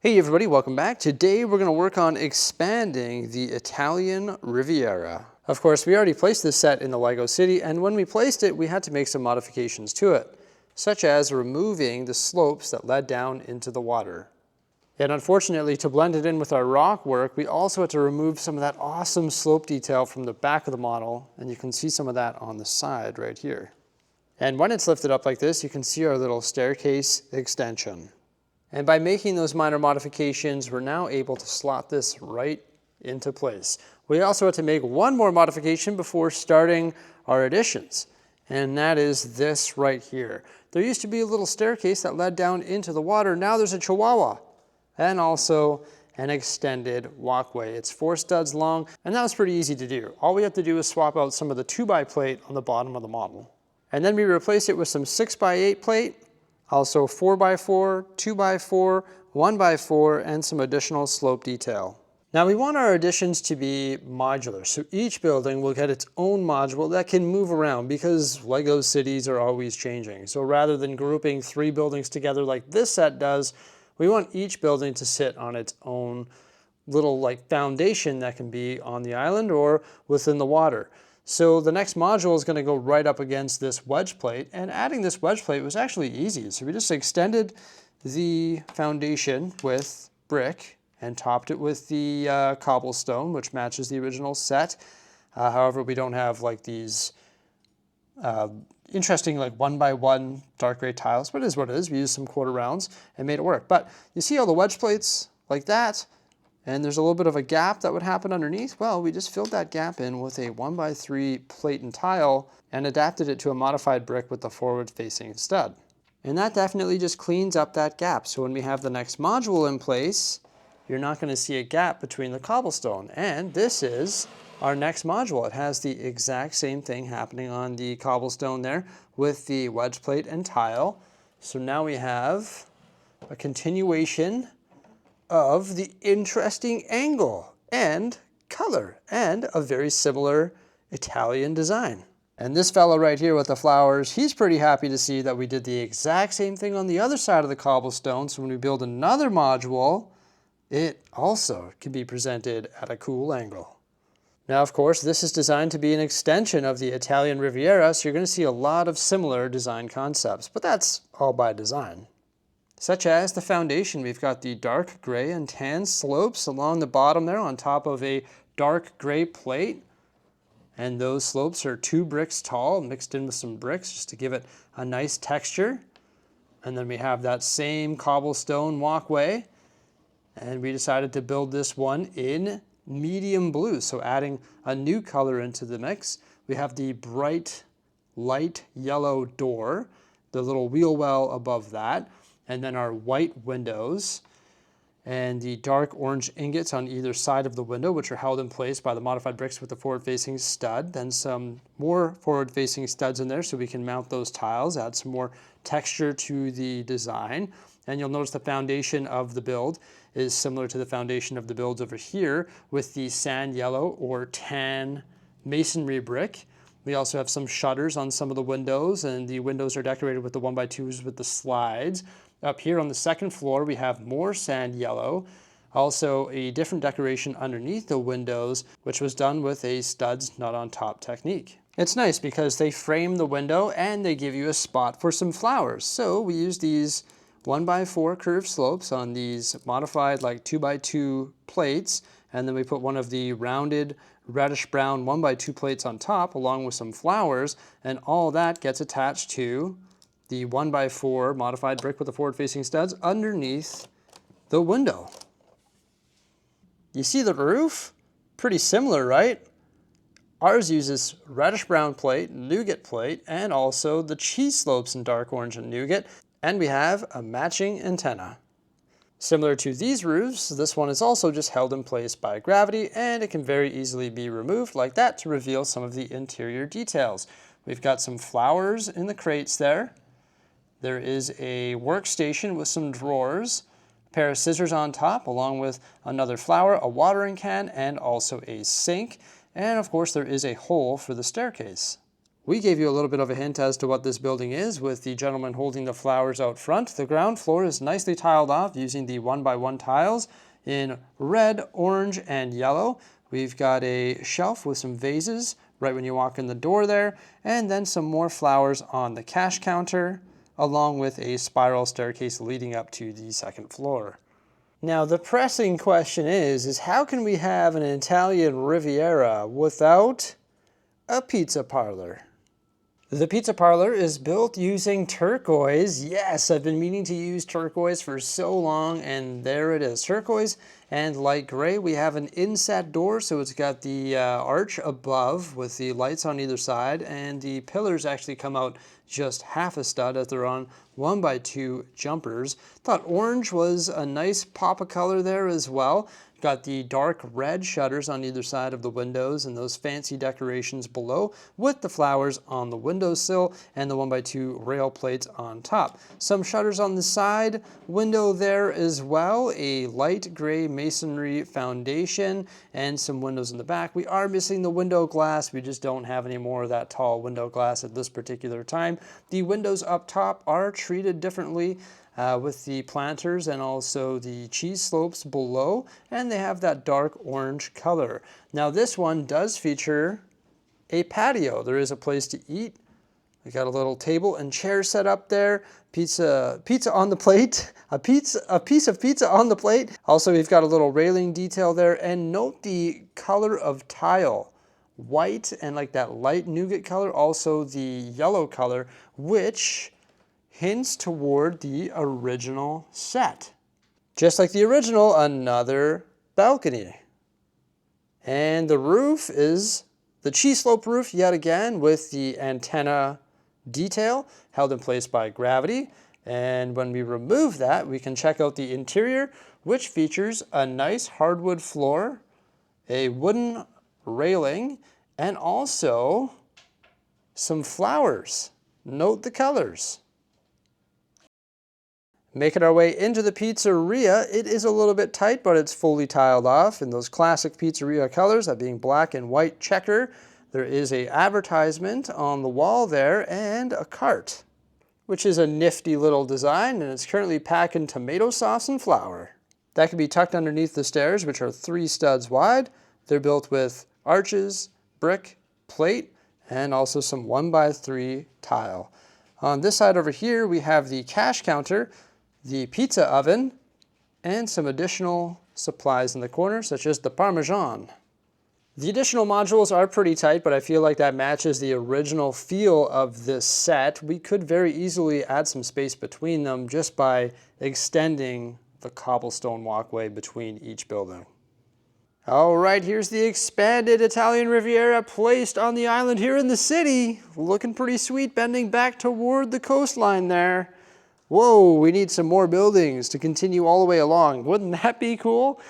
Hey everybody, welcome back. Today we're going to work on expanding the Italian Riviera. Of course, we already placed this set in the LEGO City, and when we placed it, we had to make some modifications to it, such as removing the slopes that led down into the water. And unfortunately, to blend it in with our rock work, we also had to remove some of that awesome slope detail from the back of the model, and you can see some of that on the side right here. And when it's lifted up like this, you can see our little staircase extension. And by making those minor modifications, we're now able to slot this right into place. We also had to make one more modification before starting our additions, and that is this right here. There used to be a little staircase that led down into the water. Now there's a chihuahua and also an extended walkway. It's 4 studs long, and that was pretty easy to do. All we have to do is swap out some of the 2x plate on the bottom of the model. And then we replace it with some 6x8 plate, also 4x4, 2x4, 1x4, and some additional slope detail. Now we want our additions to be modular, so each building will get its own module that can move around because LEGO cities are always changing. So rather than grouping 3 buildings together like this set does, we want each building to sit on its own little foundation that can be on the island or within the water. So the next module is going to go right up against this wedge plate, and adding this wedge plate was actually easy. So we just extended the foundation with brick and topped it with the cobblestone, which matches the original set. However, we don't have these interesting 1x1 dark gray tiles, but it is what it is. We used some quarter rounds and made it work. But you see all the wedge plates like that? And there's a little bit of a gap that would happen underneath. Well, we just filled that gap in with a 1x3 plate and tile and adapted it to a modified brick with the forward-facing stud. And that definitely just cleans up that gap. So when we have the next module in place, you're not going to see a gap between the cobblestone. And this is our next module. It has the exact same thing happening on the cobblestone there with the wedge plate and tile. So now we have a continuation of the interesting angle and color and a very similar Italian design. And this fellow right here with the flowers, he's pretty happy to see that we did the exact same thing on the other side of the cobblestone. So when we build another module, it also can be presented at a cool angle. Now, of course, this is designed to be an extension of the Italian Riviera, so you're going to see a lot of similar design concepts, but that's all by design. Such as the foundation, we've got the dark gray and tan slopes along the bottom there on top of a dark gray plate. And those slopes are 2 bricks tall mixed in with some bricks just to give it a nice texture. And then we have that same cobblestone walkway. And we decided to build this one in medium blue, so adding a new color into the mix. We have the bright light yellow door, the little wheel well above that, and then our white windows and the dark orange ingots on either side of the window, which are held in place by the modified bricks with the forward-facing stud. Then some more forward-facing studs in there so we can mount those tiles, add some more texture to the design. And you'll notice the foundation of the build is similar to the foundation of the builds over here with the sand yellow or tan masonry brick. We also have some shutters on some of the windows, and the windows are decorated with the 1x2s with the slides. Up here on the second floor, we have more sand yellow, also a different decoration underneath the windows, which was done with a studs not on top technique. It's nice because they frame the window and they give you a spot for some flowers. So we use these 1x4 curved slopes on these modified 2x2 plates, and then we put one of the rounded reddish brown 1x2 plates on top along with some flowers, and all that gets attached to the 1x4 modified brick with the forward-facing studs underneath the window. You see the roof? Pretty similar, right? Ours uses reddish brown plate, nougat plate, and also the cheese slopes in dark orange and nougat, and we have a matching antenna. Similar to these roofs, this one is also just held in place by gravity, and it can very easily be removed like that to reveal some of the interior details. We've got some flowers in the crates there. There is a workstation with some drawers, a pair of scissors on top, along with another flower, a watering can, and also a sink. And of course, there is a hole for the staircase. We gave you a little bit of a hint as to what this building is with the gentleman holding the flowers out front. The ground floor is nicely tiled off using the 1x1 tiles in red, orange, and yellow. We've got a shelf with some vases right when you walk in the door there, and then some more flowers on the cash counter, along with a spiral staircase leading up to the second floor. Now the pressing question is how can we have an Italian Riviera without a pizza parlor? The pizza parlor is built using turquoise. Yes, I've been meaning to use turquoise for so long, and there it is. Turquoise and light gray. We have an inset door, so it's got the arch above with the lights on either side, and the pillars actually come out just half a stud as they're on 1x2 jumpers. Thought orange was a nice pop of color there as well. Got the dark red shutters on either side of the windows and those fancy decorations below with the flowers on the windowsill and the 1x2 rail plates on top. Some shutters on the side window there as well, a light gray masonry foundation and some windows in the back. We are missing the window glass. We just don't have any more of that tall window glass at this particular time. The windows up top are treated differently with the planters and also the cheese slopes below, and they have that dark orange color. Now this one does feature a patio. There is a place to eat. We got a little table and chair set up there. Pizza on the plate. A piece of pizza on the plate. Also, we've got a little railing detail there, and note the color of tile. White and like that light nougat color, also the yellow color, which hints toward the original set. Just like the original, another balcony. And the roof is the cheese slope roof yet again with the antenna detail held in place by gravity. And when we remove that, we can check out the interior, which features a nice hardwood floor, a wooden railing, and also some flowers. Note the colors. Making our way into the pizzeria, it is a little bit tight, but it's fully tiled off in those classic pizzeria colors, that being black and white checker. There is an advertisement on the wall there and a cart, which is a nifty little design, and it's currently packing tomato sauce and flour. That can be tucked underneath the stairs, which are 3 studs wide. They're built with arches, brick, plate, and also some 1x3 tile. On this side over here, we have the cash counter, the pizza oven, and some additional supplies in the corner, such as the Parmesan. The additional modules are pretty tight, but I feel like that matches the original feel of this set. We could very easily add some space between them just by extending the cobblestone walkway between each building. All right, here's the expanded Italian Riviera placed on the island here in the city. Looking pretty sweet, bending back toward the coastline there. Whoa, we need some more buildings to continue all the way along. Wouldn't that be cool?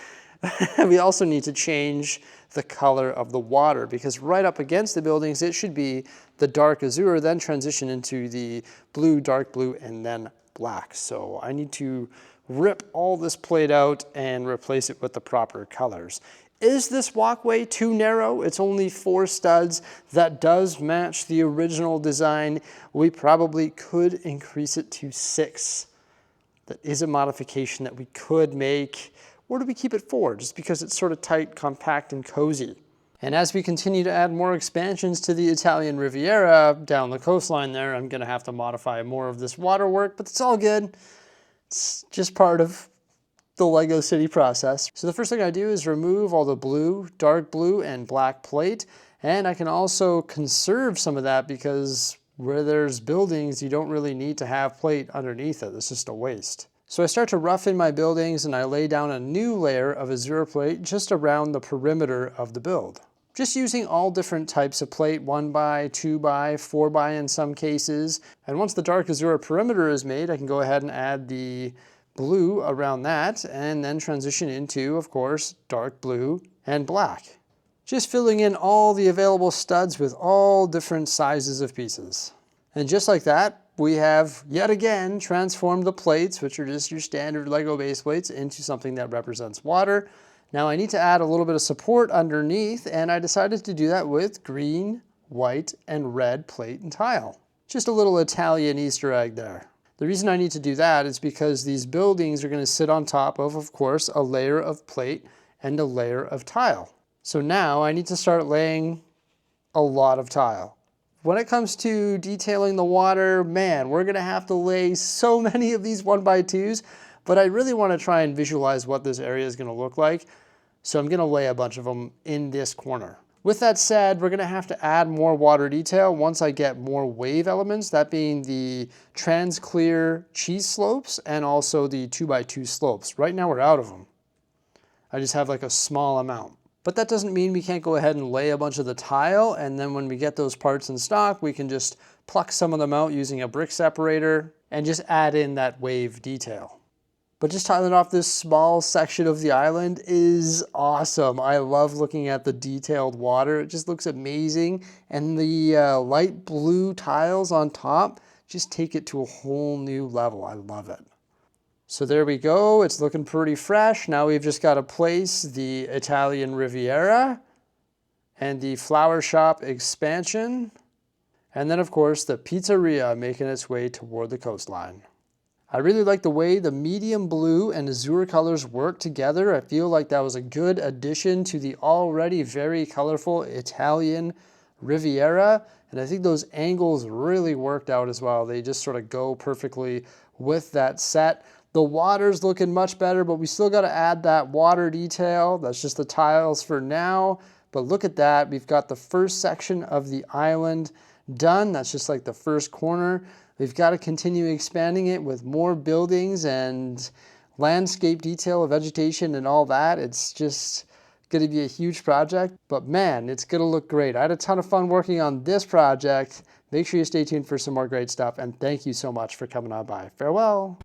We also need to change the color of the water because right up against the buildings, it should be the dark azure, then transition into the blue, dark blue, and then black. So I need to rip all this plate out and replace it with the proper colors. Is this walkway too narrow? It's only 4 studs. That does match the original design. We probably could increase it to 6. That is a modification that we could make. Or do we keep it 4 just because it's sort of tight, compact, and cozy? And as we continue to add more expansions to the Italian Riviera down the coastline there, I'm going to have to modify more of this waterwork, but it's all good. It's just part of the LEGO City process. So the first thing I do is remove all the blue, dark blue, and black plate. And I can also conserve some of that because where there's buildings, you don't really need to have plate underneath it. It's just a waste. So I start to rough in my buildings and I lay down a new layer of azure plate just around the perimeter of the build. Just using all different types of plate, 1x, 2x, 4x in some cases. And once the dark azure perimeter is made, I can go ahead and add the blue around that and then transition into, of course, dark blue and black. Just filling in all the available studs with all different sizes of pieces. And just like that, we have yet again transformed the plates, which are just your standard LEGO base plates, into something that represents water. Now I need to add a little bit of support underneath, and I decided to do that with green white, and red plate and tile. Just a little Italian Easter egg there. The reason I need to do that is because these buildings are going to sit on top of course, a layer of plate and a layer of tile. So now I need to start laying a lot of tile. When it comes to detailing the water, man, we're going to have to lay so many of these 1x2s, but I really want to try and visualize what this area is going to look like. So I'm going to lay a bunch of them in this corner. With that said, we're going to have to add more water detail once I get more wave elements, that being the trans-clear cheese slopes and also the 2x2 slopes. Right now we're out of them. I just have like a small amount. But that doesn't mean we can't go ahead and lay a bunch of the tile, and then when we get those parts in stock, we can just pluck some of them out using a brick separator and just add in that wave detail. But just tiling off this small section of the island is awesome. I love looking at the detailed water. It just looks amazing. And the light blue tiles on top just take it to a whole new level. I love it. So there we go. It's looking pretty fresh. Now we've just got to place the Italian Riviera and the flower shop expansion. And then of course the pizzeria making its way toward the coastline. I really like the way the medium blue and azure colors work together. I feel like that was a good addition to the already very colorful Italian Riviera. And I think those angles really worked out as well. They just sort of go perfectly with that set. The water's looking much better, but we still got to add that water detail. That's just the tiles for now. But look at that. We've got the first section of the island done. That's just like the first corner. We've got to continue expanding it with more buildings and landscape detail, vegetation and all that. It's just going to be a huge project, but man, it's going to look great. I had a ton of fun working on this project. Make sure you stay tuned for some more great stuff, and thank you so much for coming on by. Farewell.